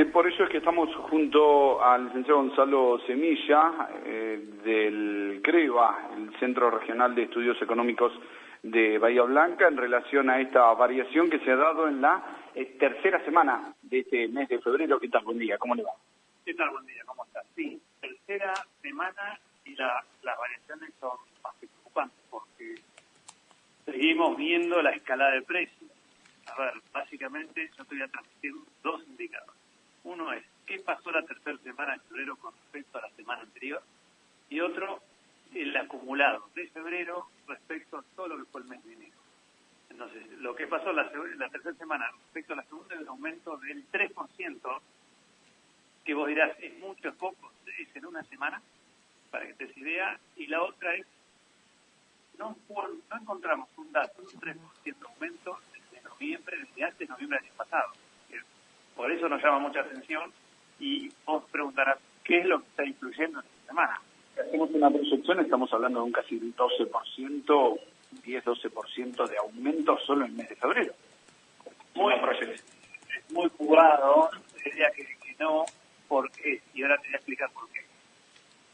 Por eso es que estamos junto al licenciado Gonzalo Semilla del CREVA, el Centro Regional de Estudios Económicos de Bahía Blanca, en relación a esta variación que se ha dado en la tercera semana de este mes de febrero. ¿Qué tal? Buen día, ¿cómo le va? ¿Qué tal? Buen día, ¿cómo estás? Sí, tercera semana y las variaciones son más preocupantes porque seguimos viendo la escalada de precios. A ver, básicamente yo te voy a transmitir dos indicadores. Uno es qué pasó la tercera semana de febrero con respecto a la semana anterior, y otro, el acumulado de febrero respecto a todo lo que fue el mes de enero. Entonces, lo que pasó la tercera semana respecto a la segunda es un aumento del 3%, que vos dirás, es mucho, es poco, es en una semana, para que te des idea, y la otra es, no encontramos un dato de un 3% de aumento desde noviembre, desde antes de noviembre del año pasado. Por eso nos llama mucha atención, y vos preguntarás, ¿qué es lo que está influyendo en esta semana? Hacemos una proyección, estamos hablando de un casi 12%, 10-12% de aumento solo en el mes de febrero. Es muy jugado, diría que no, ¿por qué? Y ahora te voy a explicar por qué.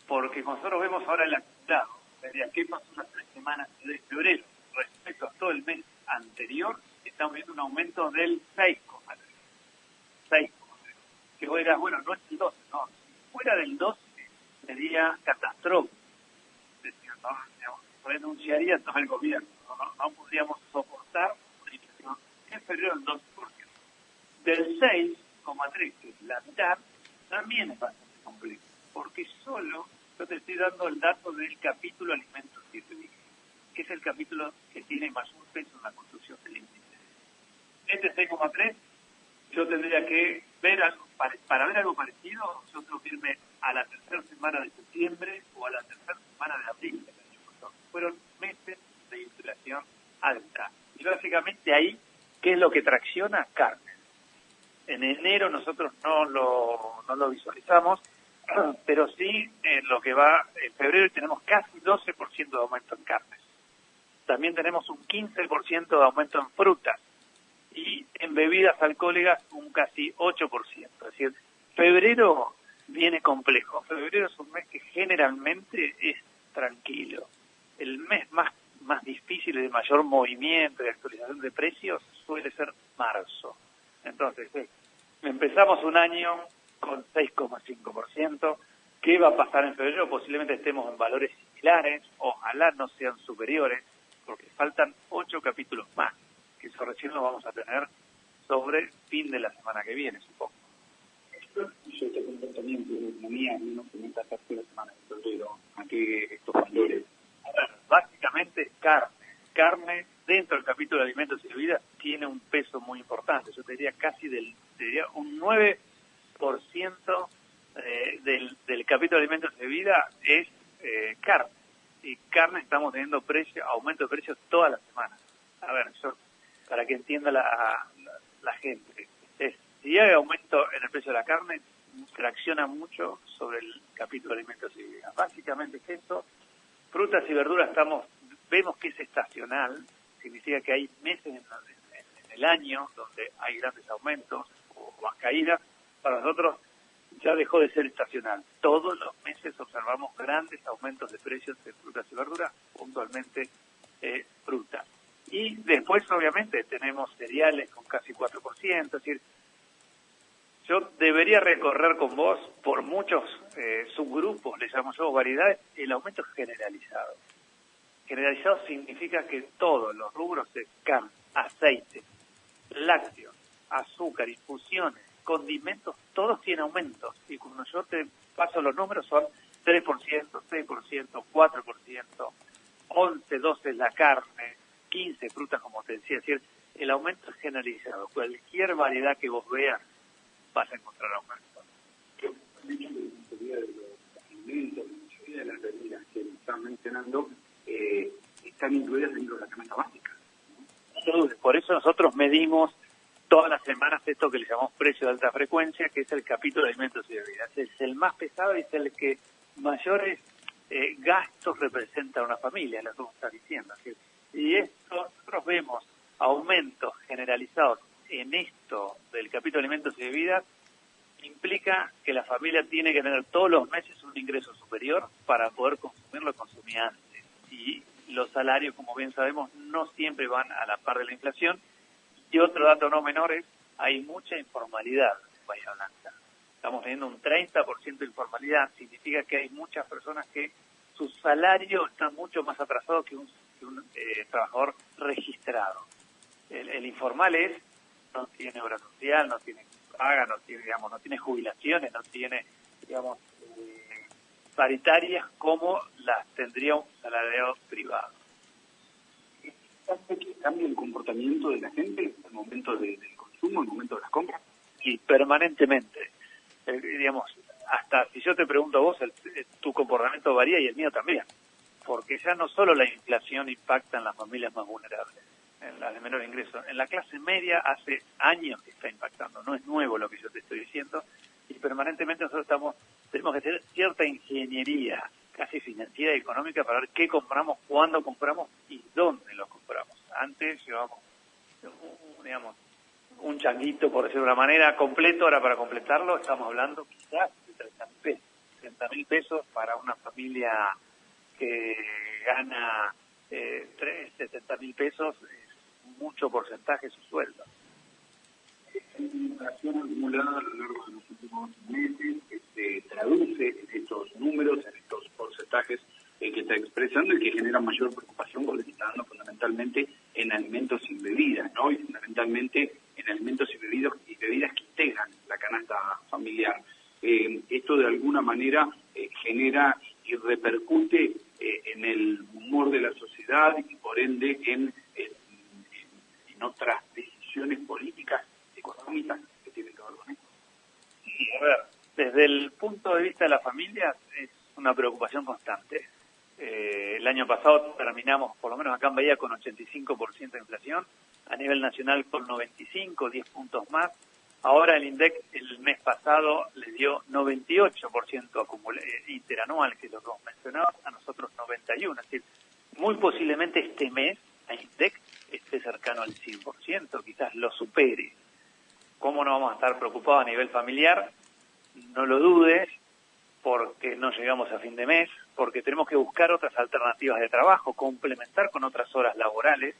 Porque nosotros vemos ahora el acumulado, diría, ¿qué pasó las 3 semanas de febrero? Respecto a todo el mes anterior, estamos viendo un aumento del 6,3. Que vos dirás, bueno, no es el 12, no. Si fuera del 12, sería catastrófico. Es decir, no, digamos, renunciaría todo el gobierno. No podríamos soportar una inflación en febrero del 12%. Del 6,3, que es la mitad, también es bastante complejo. Porque solo yo te estoy dando el dato del capítulo alimentos y bebidas, que es el capítulo que tiene mayor peso en la construcción del índice. Este 6,3, yo tendría que ver algo, para ver algo parecido, yo tengo que irme a la tercera semana de septiembre o a la tercera semana de abril del año pasado. Fueron meses de inflación alta. Y básicamente ahí, ¿qué es lo que tracciona? Carne. En enero nosotros no lo visualizamos, pero sí en lo que va en febrero tenemos casi 12% de aumento en carnes. También tenemos un 15% de aumento en frutas. Y en bebidas alcohólicas un casi 8%. Es decir, febrero viene complejo. Febrero es un mes que generalmente es tranquilo. El mes más difícil y de mayor movimiento y actualización de precios suele ser marzo. Entonces, empezamos un año con 6,5%. ¿Qué va a pasar en febrero? Posiblemente estemos en valores similares, ojalá no sean superiores, porque faltan 8 capítulos más, que eso recién lo vamos a tener sobre fin de la semana que viene, supongo. Este comportamiento de la economía no comenta la tercera semana de febrero, ¿a qué estos valores? A ver, básicamente es carne. Carne dentro del capítulo de alimentos y bebidas tiene un peso muy importante. Yo te diría un 9% del capítulo de alimentos y bebidas es carne. Y carne estamos teniendo aumento de precios toda la semana. A ver, para que entienda la gente, si hay aumento en el precio de la carne, tracciona mucho sobre el capítulo de alimentos y bebidas. Básicamente es eso. Frutas y verduras vemos que es estacional, significa que hay meses en el año donde hay grandes aumentos o más caídas. Para nosotros ya dejó de ser estacional. Todos los meses observamos grandes aumentos de precios de frutas y verduras, puntualmente frutas. Y después, obviamente, tenemos cereales con casi 4%, es decir, yo debería recorrer con vos por muchos subgrupos, le llamo yo, variedades, el aumento generalizado. Generalizado significa que todos los rubros de carne, aceite, lácteos, azúcar, infusiones, condimentos, todos tienen aumentos. Y cuando yo te paso los números son 3%, 6%, 4%, 11, 12 la carne, 15 frutas, como te decía. Es decir, el aumento es generalizado. Cualquier variedad que vos veas, vas a encontrar aumento. De los alimentos, la mayoría de las bebidas que están mencionando están incluidas dentro de la canasta básica. No dudes. Por eso nosotros medimos todas las semanas esto que le llamamos precio de alta frecuencia, que es el capítulo de alimentos y bebidas. Es el más pesado y es el que mayores gastos representa a una familia, lo que vos estás diciendo. ¿Sí? Y esto, nosotros vemos aumentos generalizados en esto del capítulo de alimentos y bebidas implica que la familia tiene que tener todos los meses un ingreso superior para poder consumir lo que consumía antes. Y los salarios, como bien sabemos, no siempre van a la par de la inflación. Y otro dato no menor es, hay mucha informalidad en Bahía Blanca. Estamos teniendo un 30% de informalidad, significa que hay muchas personas que su salario está mucho más atrasado que un trabajador registrado. El informal no tiene obra social, no tiene paga, no tiene, no tiene jubilaciones, no tiene, paritarias como las tendría un salariado privado. ¿Hace que cambie el comportamiento de la gente al momento del consumo, al momento de las compras? Y permanentemente. Hasta si yo te pregunto a vos, tu comportamiento varía y el mío también. Porque ya no solo la inflación impacta en las familias más vulnerables, en las de menor ingreso. En la clase media hace años que está impactando. No es nuevo lo que yo te estoy diciendo. Y permanentemente nosotros tenemos que hacer cierta ingeniería, casi financiera y económica, para ver qué compramos, cuándo compramos y dónde lo compramos. Antes llevábamos, un changuito, por decirlo de una manera, completo. Ahora, para completarlo, estamos hablando quizás de 30.000 pesos. 30.000 pesos para una familia que gana 70.000 pesos, es mucho porcentaje de su sueldo. La inflación acumulada a lo largo de los últimos meses se traduce en estos números, en estos porcentajes que está expresando y que generan mayor preocupación porque se está dando fundamentalmente en alimentos y bebidas, ¿no? Y fundamentalmente en alimentos y bebidas que integran la canasta familiar. Esto de alguna manera genera y repercute en el humor de la sociedad y por ende en otras decisiones políticas, económicas que tienen que ver con esto. Sí, a ver, desde el punto de vista de las familias es una preocupación constante. El año pasado terminamos, por lo menos acá en Bahía, con 85% de inflación, a nivel nacional con 95, 10 puntos más. Ahora el INDEC el mes pasado le dio 98% interanual, que es lo que hemos mencionado, a nosotros 91%. Es decir, muy posiblemente este mes a INDEC esté cercano al 100%, quizás lo supere. ¿Cómo no vamos a estar preocupados a nivel familiar? No lo dudes, porque no llegamos a fin de mes, porque tenemos que buscar otras alternativas de trabajo, complementar con otras horas laborales.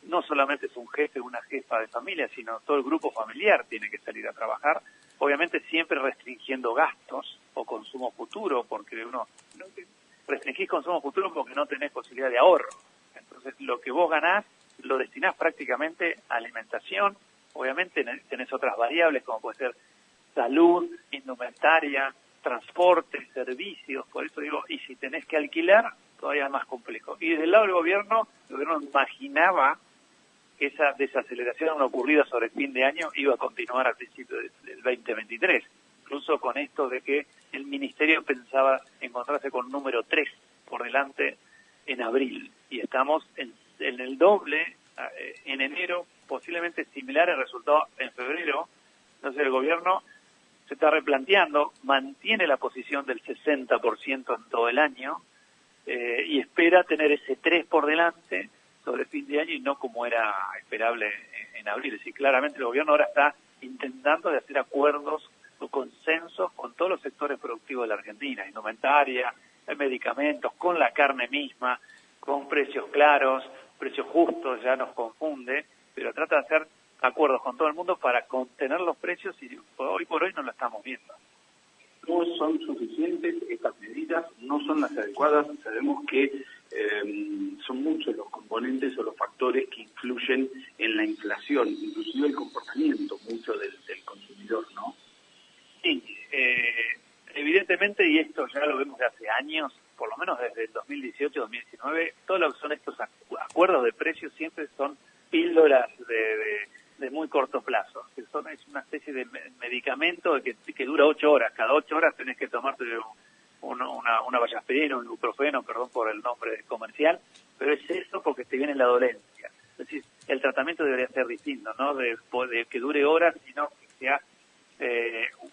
No solamente es un jefe o una jefa de familia, sino todo el grupo familiar tiene que salir a trabajar, obviamente siempre restringiendo gastos o consumo futuro, porque restringís consumo futuro porque no tenés posibilidad de ahorro. Entonces, lo que vos ganás lo destinás prácticamente a alimentación. Obviamente tenés otras variables como puede ser salud, indumentaria, transporte, servicios. Por eso digo, y si tenés que alquilar, todavía es más complejo. Y desde el lado del gobierno, el gobierno imaginaba que esa desaceleración ocurrida sobre el fin de año iba a continuar al principio del 2023. Incluso con esto de que el ministerio pensaba encontrarse con número 3 por delante en abril. Y estamos en el doble en enero, posiblemente similar el resultado en febrero. Entonces el gobierno se está replanteando, mantiene la posición del 60% en todo el año y espera tener ese 3 por delante sobre el fin de año y no como era esperable en abril. Es decir, claramente el gobierno ahora está intentando de hacer acuerdos o consensos con todos los sectores productivos de la Argentina, indumentaria, medicamentos, con la carne misma, con precios claros, precios justos, ya nos confunde, pero trata de hacer acuerdos con todo el mundo para contener los precios y hoy por hoy no lo estamos viendo. No son suficientes estas medidas, no son las adecuadas. Sabemos que son muchos los componentes o los factores que influyen en la inflación, inclusive el comportamiento mucho del consumidor, ¿no? Sí, evidentemente, y esto ya lo vemos de hace años, por lo menos desde el 2018-2019, todos lo que son estos acuerdos de precios siempre son píldoras de muy corto plazo. Es una especie de medicamento que dura 8 horas. Cada 8 horas tenés que tomarte una vallaspirina, un ibuprofeno, perdón por el nombre comercial, pero es eso porque te viene la dolencia. Es decir, el tratamiento debería ser distinto, ¿no? De que dure horas, sino que sea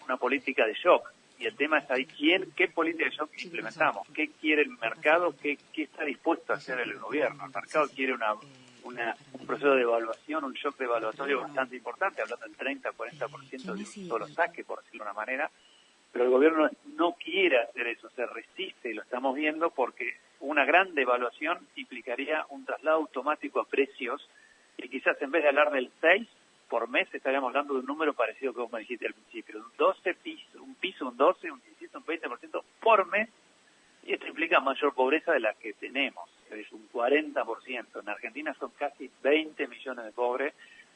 una política de shock. Y el tema es ahí, ¿qué política de shock implementamos? ¿Qué quiere el mercado? ¿Qué está dispuesto a hacer el gobierno? El mercado quiere un proceso de evaluación, un shock de evaluatorio bastante importante, hablando del 30-40% de un solo saque, por decirlo de una manera, pero el gobierno no quiere hacer eso, se resiste, y lo estamos viendo porque una gran devaluación implicaría un traslado automático a precios, y quizás en vez de hablar del 6 por mes, estaríamos hablando de un número parecido que vos me dijiste al principio, un 12 piso, un 12, un 17, un 20% por mes, y esto implica mayor pobreza de la que tenemos, es un 40%. En Argentina son casi 20 millones de pobres.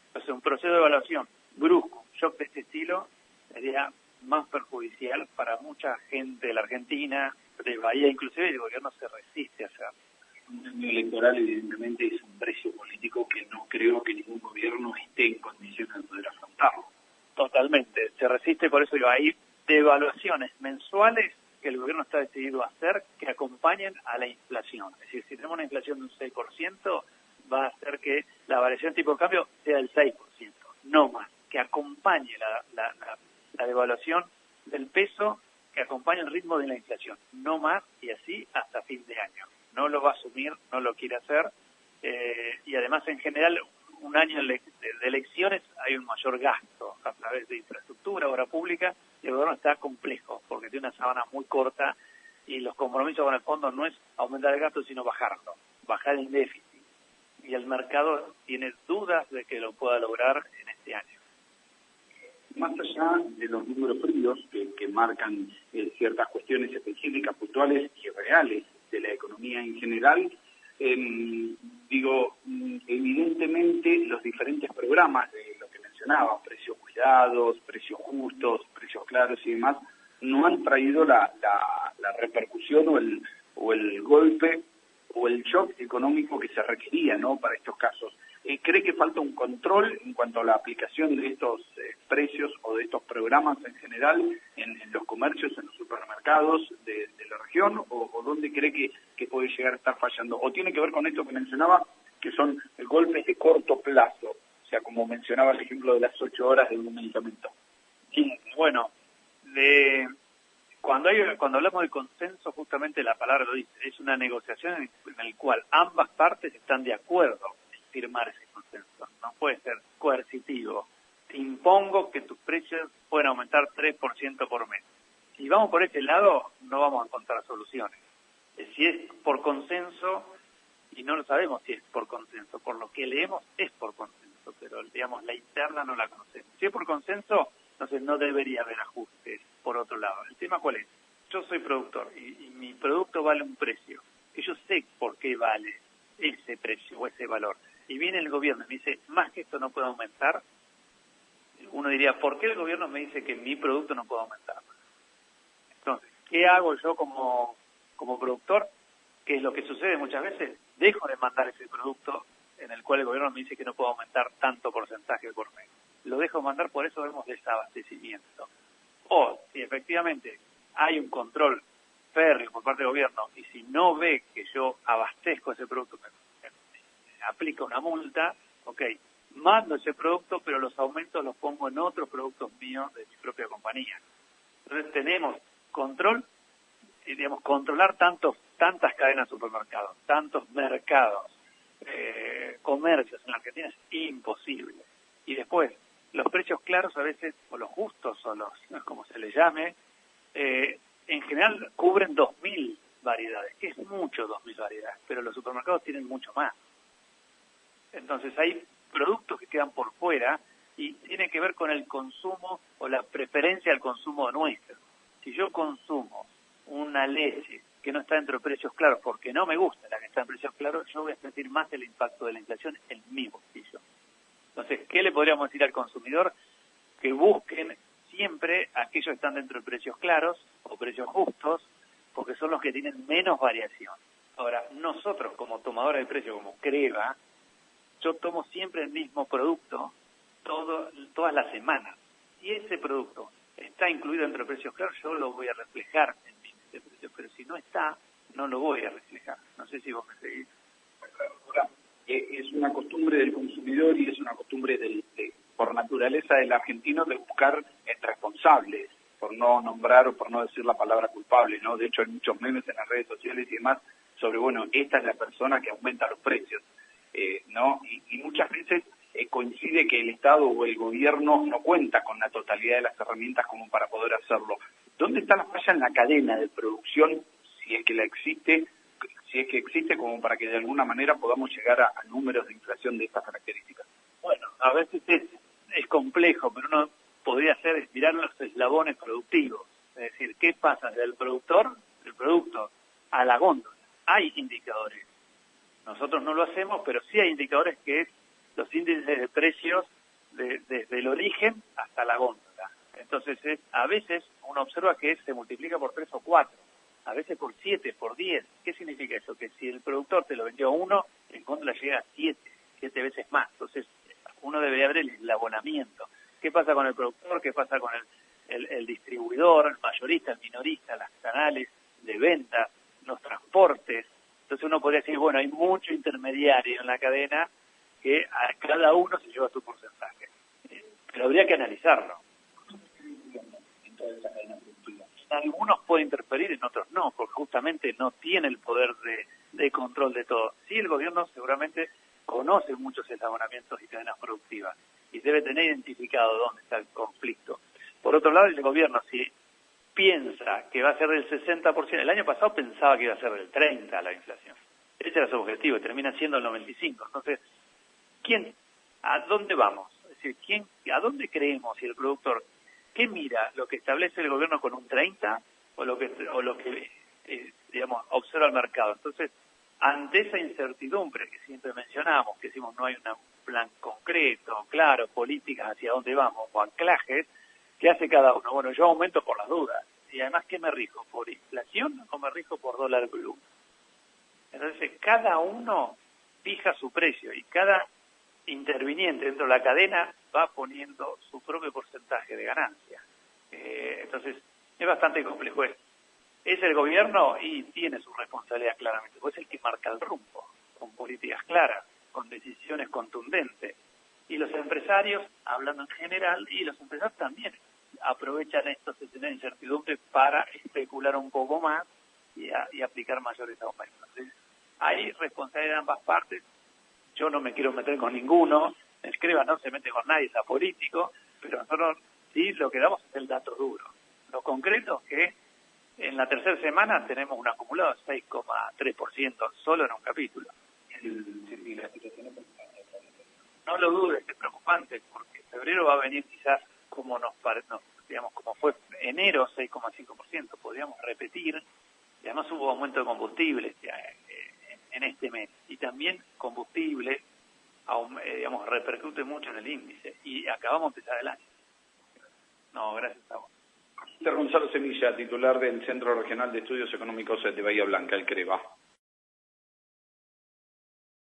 Entonces, un proceso de evaluación brusco, shock de este estilo, sería más perjudicial para mucha gente de la Argentina, de Bahía inclusive, y el gobierno se resiste a hacerlo. Un año electoral, evidentemente, es un precio político que no creo que ningún gobierno esté en condiciones de poder afrontarlo. Totalmente, se resiste, por eso digo, hay devaluaciones mensuales que el gobierno está decidido a hacer que acompañen a la inflación. Es decir, si tenemos una inflación de un 6%, va a hacer que la variación tipo de cambio sea del 6%, no más, que acompañe la devaluación del peso, que acompañe el ritmo de la inflación, no más, y así hasta fin de año. No lo va a asumir, no lo quiere hacer, y además en general un año de elecciones hay un mayor gasto a través de infraestructura, obra pública, y el gobierno está complejo, porque tiene una sábana muy corta, y los compromisos con el fondo no es aumentar el gasto, sino bajarlo, bajar el déficit. Y el mercado tiene dudas de que lo pueda lograr en este año. Más allá de los números fríos que marcan ciertas cuestiones específicas, puntuales y reales de la economía en general, evidentemente los diferentes programas de lo que mencionaba, precios cuidados, precios justos, precios claros y demás, no han traído la repercusión o el golpe o el shock económico que se requería, ¿no?, para estos casos. ¿Cree que falta un control en cuanto a la aplicación de estos precios o de estos programas en general en los comercios, en los supermercados de la región? ¿O dónde cree que puede llegar a estar fallando? ¿O tiene que ver con esto que mencionaba, que son golpes de corto plazo? O sea, como mencionaba el ejemplo de las 8 horas de un medicamento. Sí, bueno, cuando hablamos de consenso, justamente la palabra lo dice, es una negociación en la cual ambas partes están de acuerdo en firmar ese consenso. No puede ser coercitivo. Te impongo que tus precios pueden aumentar 3% por mes. Si vamos por ese lado, no vamos a encontrar soluciones. Si es por consenso, y no lo sabemos si es por consenso, por lo que leemos es por consenso, pero digamos la interna no la conocemos. Si es por consenso, entonces no debería haber ajustes por otro lado. ¿El tema cuál es? Yo soy productor y mi producto vale un precio, y yo sé por qué vale ese precio o ese valor. Y viene el gobierno y me dice, más que esto no puede aumentar. Uno diría, ¿por qué el gobierno me dice que mi producto no puede aumentar? Entonces, ¿qué hago yo como productor? ¿Qué es lo que sucede muchas veces? Dejo de mandar ese producto en el cual el gobierno me dice que no puedo aumentar tanto porcentaje por mes. Lo dejo de mandar, por eso vemos desabastecimiento. O, si efectivamente hay un control férreo por parte del gobierno, y si no ve que yo abastezco ese producto, me aplica una multa, ok, mando ese producto, pero los aumentos los pongo en otros productos míos de mi propia compañía. Entonces tenemos control, digamos, controlar tantas cadenas de supermercados, tantos mercados, comercios en la Argentina es imposible. Y después, los precios claros a veces, o los justos, o los, como se les llame, en general cubren 2.000 variedades, que es mucho 2.000 variedades, pero los supermercados tienen mucho más. Entonces hay productos que quedan por fuera y tiene que ver con el consumo o la preferencia al consumo nuestro. Si yo consumo una leche que no está dentro de precios claros porque no me gusta la que está en precios claros, yo voy a sentir más el impacto de la inflación en mi bolsillo. Entonces, ¿qué le podríamos decir al consumidor? Que busquen siempre aquellos que están dentro de precios claros o precios justos, porque son los que tienen menos variación. Ahora, nosotros como tomadores de precio, como Creva, yo tomo siempre el mismo producto todas las semanas. Si ese producto está incluido dentro de precios claros, yo lo voy a reflejar en mi índice de precios, pero si no está, no lo voy a reflejar. No sé si vos me seguís. Es una costumbre del consumidor y es una costumbre por naturaleza del argentino de buscar responsables, por no nombrar o por no decir la palabra culpable, ¿no? De hecho, hay muchos memes en las redes sociales y demás sobre, bueno, esta es la persona que aumenta los precios. ¿no? Y muchas veces coincide que el Estado o el gobierno no cuenta con la totalidad de las herramientas como para poder hacerlo. ¿Dónde está la falla en la cadena de producción, si es que existe, como para que de alguna manera podamos llegar a números de inflación de estas características? Bueno, a veces es complejo, pero uno podría hacer mirar los eslabones productivos. Es decir, ¿qué pasa del productor, del producto, a la góndola? Hay indicadores. Nosotros no lo hacemos, pero sí hay indicadores que es los índices de precios desde el origen hasta la góndola. Entonces, a veces uno observa que se multiplica por 3 o 4, a veces por 7, por 10. ¿Qué significa eso? Que si el productor te lo vendió a 1, en góndola llega a 7 veces más. Entonces, uno debería ver el eslabonamiento. ¿Qué pasa con el productor? ¿Qué pasa con el distribuidor, el mayorista, el minorista, los canales de venta, los transportes? Entonces uno podría decir, bueno, hay mucho intermediario en la cadena que a cada uno se lleva su porcentaje. Pero habría que analizarlo. Algunos pueden interferir, en otros no, porque justamente no tiene el poder de control de todo. Sí, el gobierno seguramente conoce muchos eslabonamientos y cadenas productivas y debe tener identificado dónde está el conflicto. Por otro lado, el gobierno, si piensa que va a ser del 60%, el año pasado pensaba que iba a ser del 30% la inflación. Ese era su objetivo, y termina siendo el 95%. Entonces, ¿a dónde vamos? Es decir, ¿a dónde creemos? Si el productor, ¿qué mira? ¿Lo que establece el gobierno con un 30% o lo que digamos, observa el mercado? Entonces, ante esa incertidumbre que siempre mencionamos, que decimos no hay un plan concreto, claro, políticas hacia dónde vamos, o anclajes, ¿qué hace cada uno? Bueno, yo aumento por las dudas. Y además, ¿qué me rijo? ¿Por inflación o me rijo por dólar blue? Entonces, cada uno fija su precio y cada interviniente dentro de la cadena va poniendo su propio porcentaje de ganancia. Entonces, es bastante complejo esto. Es el gobierno y tiene su responsabilidad claramente, pues es el que marca el rumbo, con políticas claras, con decisiones contundentes. Y los empresarios, hablando en general, y los empresarios también aprovechan estos escenarios de incertidumbre para especular un poco más y aplicar mayores aumentos. Entonces, hay responsabilidad de ambas partes. Yo no me quiero meter con ninguno, Escriba no se mete con nadie, es apolítico, pero nosotros sí lo que damos es el dato duro. Lo concreto es que en la tercera semana tenemos un acumulado de 6,3% solo en un capítulo. Y la situación es preocupante. No lo dudes, es preocupante, porque febrero va a venir quizás como digamos, como fue enero, 6,5%, podríamos repetir, y además hubo aumento de combustible en este mes, y también combustible, digamos, repercute mucho en el índice, y acabamos de empezar el año. No, gracias a vos. Gonzalo Semilla, titular del Centro Regional de Estudios Económicos de Bahía Blanca, el CREBA.